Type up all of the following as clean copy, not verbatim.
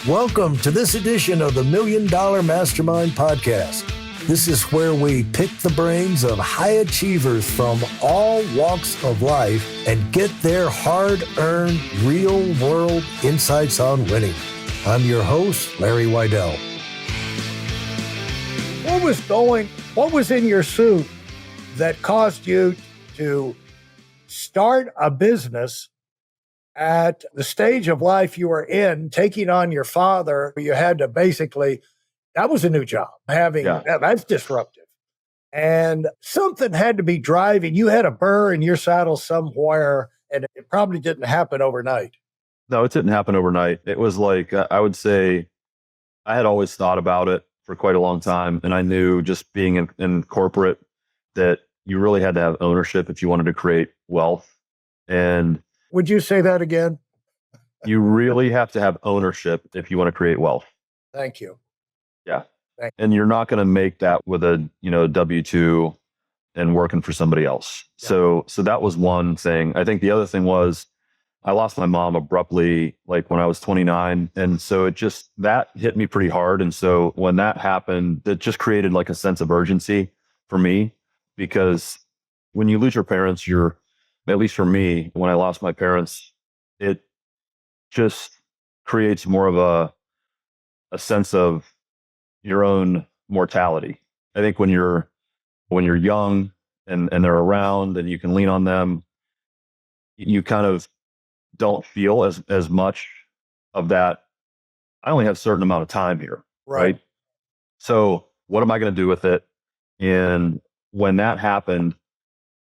Welcome to this edition of the Million Dollar Mastermind podcast. This is where we pick the brains of high achievers from all walks of life and get their hard-earned, real-world insights on winning. I'm your host, Larry Weidel. What was in your suit that caused you to start a business at the stage of life you were in, taking on your father? You had to basically, that was a new job. That's disruptive. And something had to be driving. You had a burr in your saddle somewhere, and it probably didn't happen overnight. No, it didn't happen overnight. It was like, I would say I had always thought about it for quite a long time. And I knew just being in corporate that you really had to have ownership if you wanted to create wealth. And would you say that again? You really have to have ownership if you want to create wealth. Thank you. Yeah. And you're not going to make that with a, W-2 and working for somebody else. Yeah. So that was one thing. I think the other thing was I lost my mom abruptly, like when I was 29. And so that hit me pretty hard. And so when that happened, it just created like a sense of urgency for me, because when you lose your parents, at least for me, when I lost my parents, it just creates more of a sense of your own mortality. I think when you're young and they're around and you can lean on them, you kind of don't feel as much of that. I only have a certain amount of time here, right? So what am I going to do with it? And when that happened,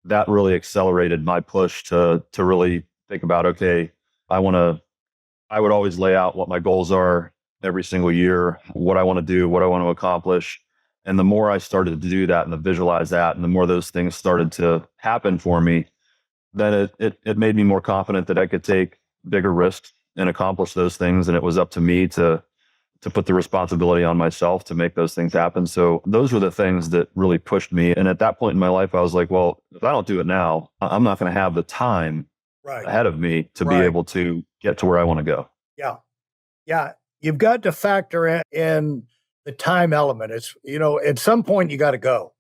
that really accelerated my push to really think about, okay, I would always lay out what my goals are every single year, what I want to do, what I want to accomplish. And the more I started to do that and to visualize that, and the more those things started to happen for me, then it made me more confident that I could take bigger risks and accomplish those things. And it was up to me to put the responsibility on myself to make those things happen. So those were the things that really pushed me. And at that point in my life, I was like, well, if I don't do it now, I'm not going to have the time ahead of me to be able to get to where I want to go. Yeah. Yeah. You've got to factor in the time element. It's, at some point you got to go,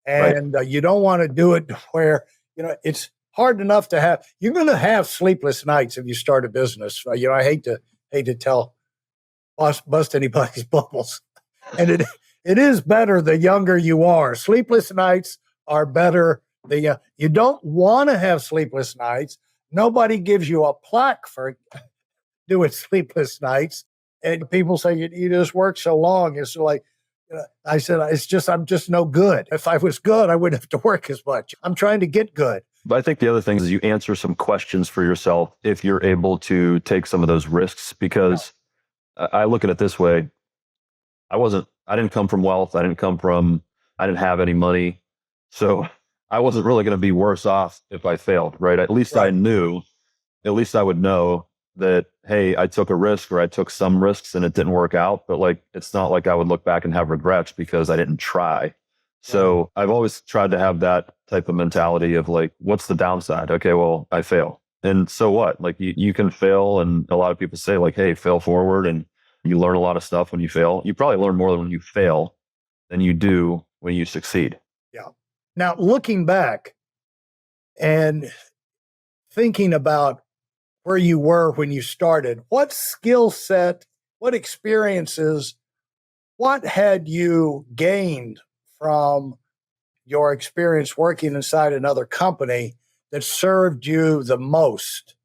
and you don't want to do it where, it's hard enough to have, you're going to have sleepless nights if you start a business. I hate to bust anybody's bubbles. And it is better the younger you are. Sleepless nights are better. You don't want to have sleepless nights. Nobody gives you a plaque for doing sleepless nights. And people say, you just work so long. It's like, I said, I'm just no good. If I was good, I wouldn't have to work as much. I'm trying to get good. But I think the other thing is you answer some questions for yourself if you're able to take some of those risks, because I look at it this way. I didn't come from wealth. I didn't have any money. So I wasn't really going to be worse off if I failed, right? At least I would know that, hey, I took a risk, or I took some risks and it didn't work out. But it's not like I would look back and have regrets because I didn't try. So I've always tried to have that type of mentality of like, what's the downside? Okay, well, I fail. And so what? Like you can fail. And a lot of people say like, hey, fail forward. And you learn a lot of stuff when you fail. You probably learn more when you fail than you do when you succeed. Yeah. Now, looking back and thinking about where you were when you started, what skill set, what experiences, what had you gained from your experience working inside another company that served you the most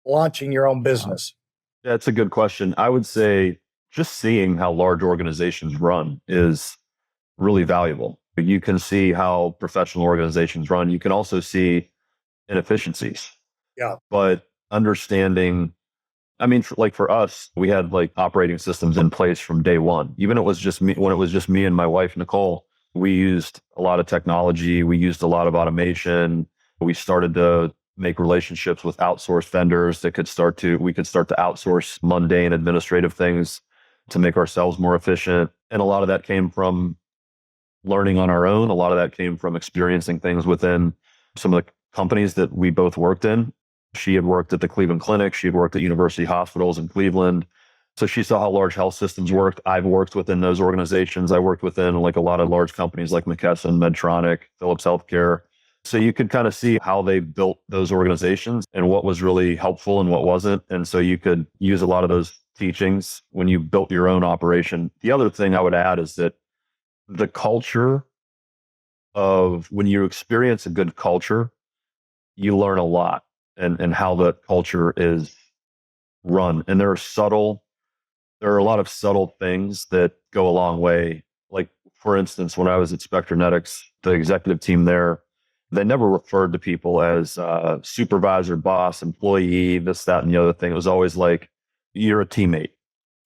launching your own business? Yeah, that's a good question. I would say just seeing how large organizations run is really valuable. You can see how professional organizations run. You can also see inefficiencies. Yeah. But understanding, for us, we had like operating systems in place from day one. Even when it was just me and my wife, Nicole, we used a lot of technology. We used a lot of automation. We started to make relationships with outsourced vendors that we could start to outsource mundane administrative things to make ourselves more efficient. And a lot of that came from learning on our own. A lot of that came from experiencing things within some of the companies that we both worked in. She had worked at the Cleveland Clinic. She had worked at University Hospitals in Cleveland. So she saw how large health systems worked. I've worked within those organizations. I worked within like a lot of large companies like McKesson, Medtronic, Philips Healthcare. So you could kind of see how they built those organizations and what was really helpful and what wasn't. And so you could use a lot of those teachings when you built your own operation. The other thing I would add is that the culture of when you experience a good culture, you learn a lot and how the culture is run. And there are a lot of subtle things that go a long way. Like, for instance, when I was at Spectranetics, the executive team there, they never referred to people as supervisor, boss, employee, this, that, and the other thing. It was always like, you're a teammate.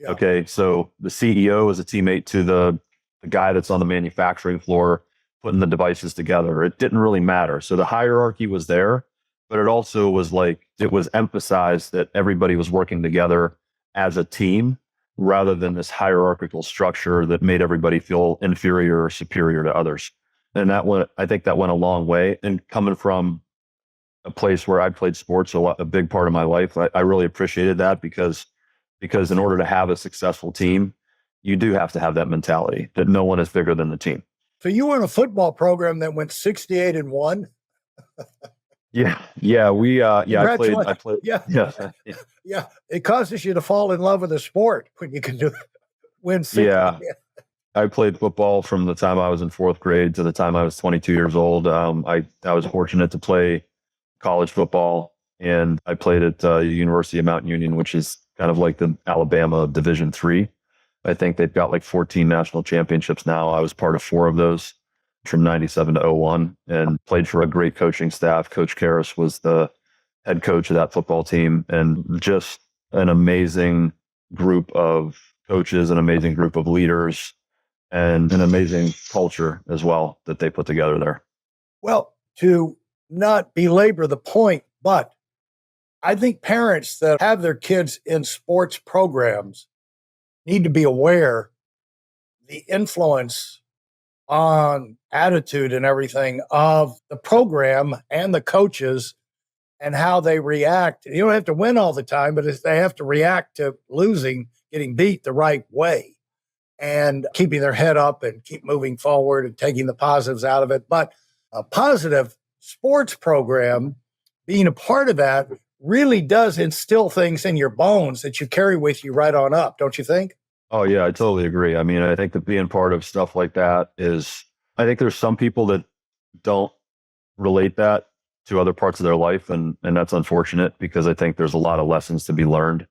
Yeah. Okay. So the CEO is a teammate to the guy that's on the manufacturing floor putting the devices together. It didn't really matter. So the hierarchy was there, but it also was like, it was emphasized that everybody was working together as a team rather than this hierarchical structure that made everybody feel inferior or superior to others. And I think that went a long way. And coming from a place where I played sports a big part of my life, I really appreciated that because in order to have a successful team, you do have to have that mentality that no one is bigger than the team. So you were in a football program that went 68-1. Yeah. I played. Yeah. It causes you to fall in love with a sport when you can win 60. Yeah. I played football from the time I was in fourth grade to the time I was 22 years old. I was fortunate to play college football, and I played at the University of Mount Union, which is kind of like the Alabama of Division III. I think they've got like 14 national championships now. I was part of 4 of those from 97 to 01 and played for a great coaching staff. Coach Karras was the head coach of that football team, and just an amazing group of coaches, an amazing group of leaders, and an amazing culture as well that they put together there. Well, to not belabor the point, but I think parents that have their kids in sports programs need to be aware the influence on attitude and everything of the program and the coaches and how they react. You don't have to win all the time, but they have to react to losing, getting beat the right way, and keeping their head up and keep moving forward and taking the positives out of it. But a positive sports program, being a part of that, really does instill things in your bones that you carry with you right on up, don't you think? Oh, yeah, I totally agree. I mean, I think that being part of stuff like that I think there's some people that don't relate that to other parts of their life. And that's unfortunate because I think there's a lot of lessons to be learned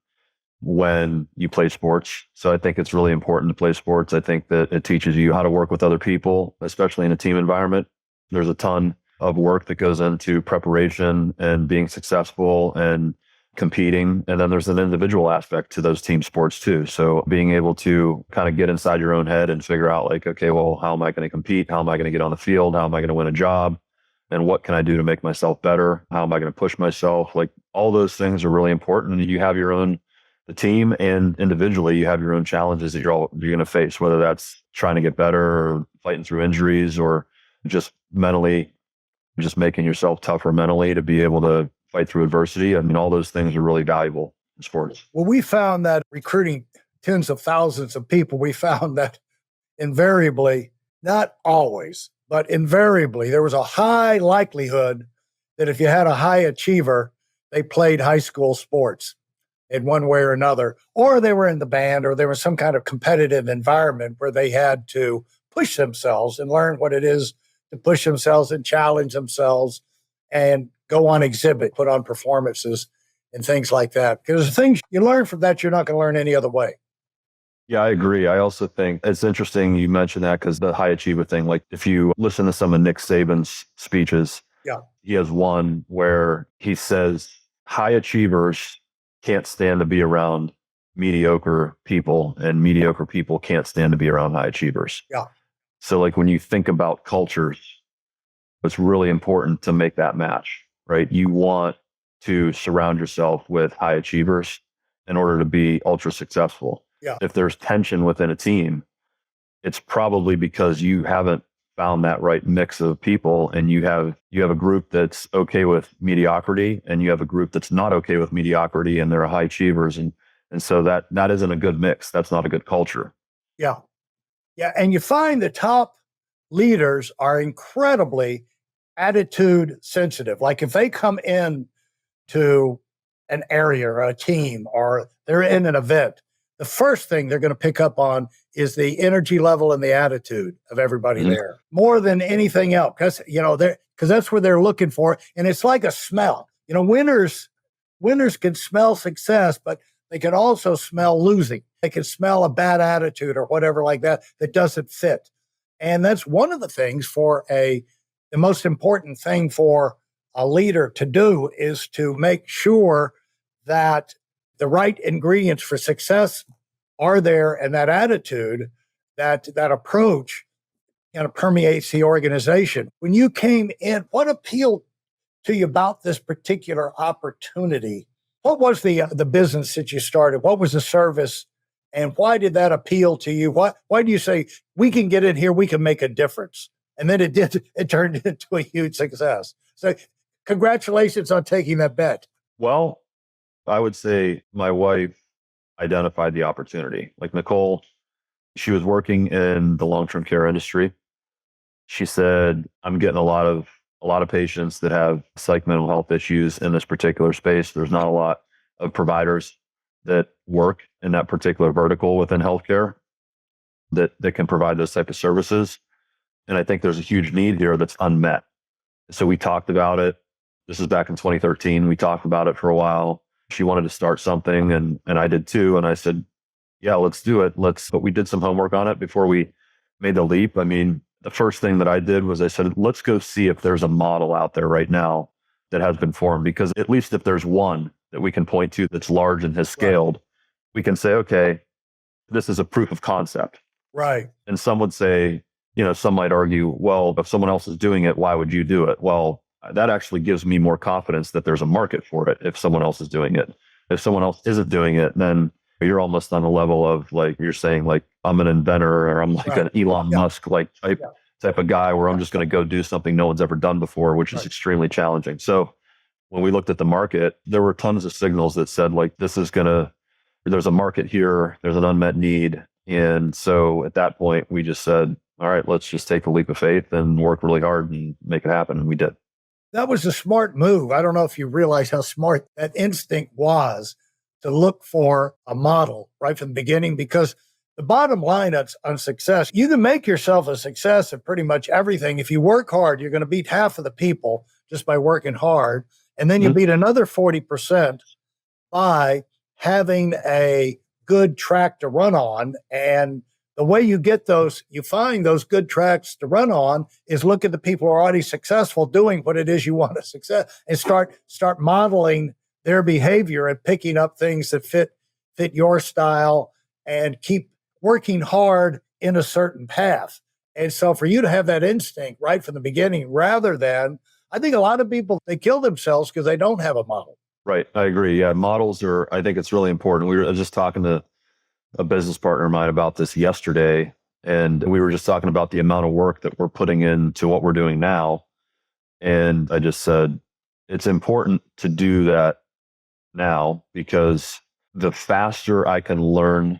when you play sports. So I think it's really important to play sports. I think that it teaches you how to work with other people, especially in a team environment. There's a ton of work that goes into preparation and being successful and competing. And then there's an individual aspect to those team sports too. So being able to kind of get inside your own head and figure out like, okay, well, how am I going to compete? How am I going to get on the field? How am I going to win a job? And what can I do to make myself better? How am I going to push myself? Like, all those things are really important. And you have the team and individually, you have your own challenges that you're going to face, whether that's trying to get better or fighting through injuries or just mentally, just making yourself tougher mentally to be able to fight through adversity. I mean, all those things are really valuable in sports. Well, we found that recruiting tens of thousands of people, we found that invariably, not always, but invariably, there was a high likelihood that if you had a high achiever, they played high school sports in one way or another, or they were in the band, or there was some kind of competitive environment where they had to push themselves and learn what it is to push themselves and challenge themselves and go on exhibit, put on performances and things like that. Because the things you learn from that, you're not going to learn any other way. Yeah, I agree. I also think it's interesting you mentioned that because the high achiever thing, like if you listen to some of Nick Saban's speeches, he has one where he says high achievers can't stand to be around mediocre people and mediocre people can't stand to be around high achievers. Yeah. So like when you think about cultures, it's really important to make that match, right? You want to surround yourself with high achievers in order to be ultra successful. Yeah. If there's tension within a team, it's probably because you haven't found that right mix of people, and you have a group that's okay with mediocrity and you have a group that's not okay with mediocrity and they're high achievers, and And so that isn't a good mix. That's not a good culture. Yeah. Yeah. And you find the top leaders are incredibly attitude sensitive. Like if they come in to an area or a team or they're in an event, the first thing they're going to pick up on is the energy level and the attitude of everybody there more than anything else. Because that's what they're looking for. And it's like a smell. Winners can smell success, but they can also smell losing. They can smell a bad attitude or whatever like that doesn't fit. And that's one of the things the most important thing for a leader to do is to make sure that the right ingredients for success are there, and that attitude, that approach kind of permeates the organization. When you came in, what appealed to you about this particular opportunity? What was the business that you started? What was the service? And why did that appeal to you? Why do you say, we can get in here, we can make a difference? And then it turned into a huge success. So congratulations on taking that bet. Well, I would say my wife identified the opportunity. Like Nicole, she was working in the long-term care industry. She said, I'm getting a lot of patients that have psych mental health issues in this particular space. There's not a lot of providers that work in that particular vertical within healthcare that can provide those type of services. And I think there's a huge need here that's unmet. So we talked about it. This is back in 2013. We talked about it for a while. She wanted to start something and I did too. And I said, yeah, let's do it. But we did some homework on it before we made the leap. I mean, the first thing that I did was I said, let's go see if there's a model out there right now that has been formed, because at least if there's one that we can point to that's large and has scaled, we can say, okay, this is a proof of concept. Right. And some would say, some might argue, well, if someone else is doing it, why would you do it? Well, that actually gives me more confidence that there's a market for it if someone else is doing it. If someone else isn't doing it, then you're almost on a level of like, you're saying like, I'm an inventor or I'm like an Elon Musk type of guy where I'm just going to go do something no one's ever done before, which is extremely challenging. So when we looked at the market, there were tons of signals that said like, there's a market here, there's an unmet need. And so at that point, we just said, all right, let's just take the leap of faith and work really hard and make it happen. And we did. That was a smart move. I don't know if you realize how smart that instinct was to look for a model right from the beginning, because the bottom line on success, you can make yourself a success at pretty much everything. If you work hard, you're going to beat half of the people just by working hard. And then you beat another 40% by having a good track to run on. And the way you find those good tracks to run on is look at the people who are already successful doing what it is you want to success, and start modeling their behavior and picking up things that fit your style and keep working hard in a certain path. And so for you to have that instinct right from the beginning, rather than, I think a lot of people, they kill themselves because they don't have a model. Right. I agree. Yeah. Models I think it's really important. I was just talking to a business partner of mine about this yesterday, and we were just talking about the amount of work that we're putting into what we're doing now. And I just said, it's important to do that now, because the faster I can learn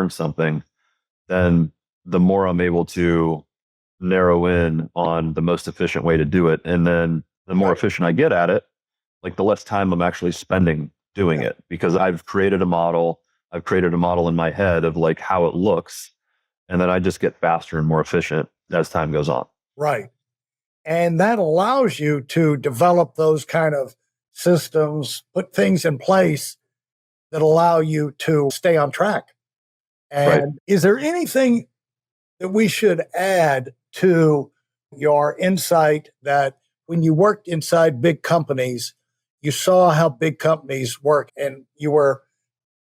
something, then the more I'm able to narrow in on the most efficient way to do it. And then the more efficient I get at it, like the less time I'm actually spending doing it, because I've created a model in my head of like how it looks. And then I just get faster and more efficient as time goes on. Right. And that allows you to develop those kind of systems, put things in place that allow you to stay on track. And is there anything that we should add to your insight that when you worked inside big companies, you saw how big companies work, and you were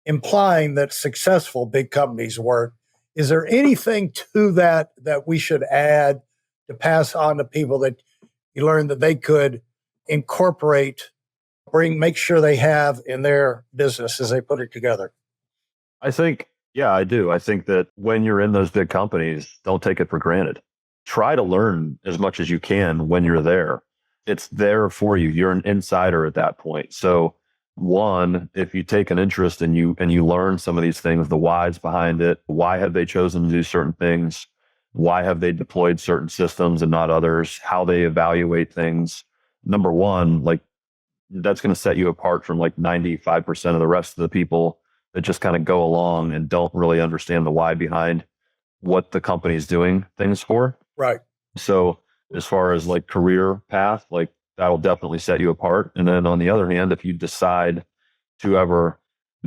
implying that successful big companies work? Is there anything to that we should add to pass on to people that you learned that they could incorporate, make sure they have in their business as they put it together? I think, yeah, I do. I think that when you're in those big companies, don't take it for granted. Try to learn as much as you can when you're there. It's there for you. You're an insider at that point. So one, if you take an interest and you learn some of these things, the whys behind it, why have they chosen to do certain things? Why have they deployed certain systems and not others? How they evaluate things. Number one, like that's going to set you apart from like 95% of the rest of the people that just kind of go along and don't really understand the why behind what the company is doing things for. Right. So as far as like career path, like that'll definitely set you apart. And then on the other hand, if you decide to ever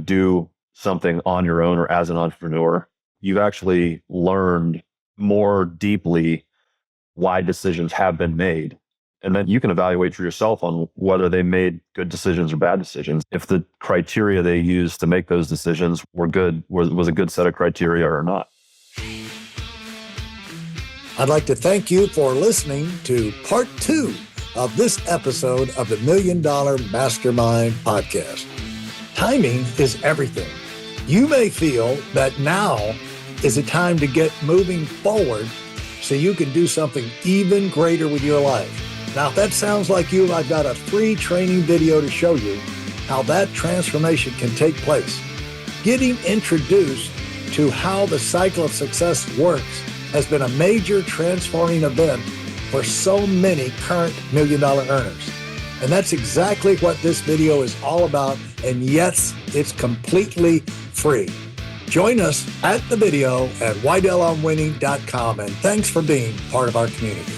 do something on your own or as an entrepreneur, you've actually learned more deeply why decisions have been made. And then you can evaluate for yourself on whether they made good decisions or bad decisions. If the criteria they used to make those decisions were good, was a good set of criteria or not. I'd like to thank you for listening to part 2 of this episode of the Million Dollar Mastermind podcast. Timing is everything. You may feel that now is the time to get moving forward so you can do something even greater with your life. Now, if that sounds like you, I've got a free training video to show you how that transformation can take place. Getting introduced to how the cycle of success works has been a major transforming event for so many current $1 million earners. And that's exactly what this video is all about. And yes, it's completely free. Join us at the video at weidelonwinning.com. And thanks for being part of our community.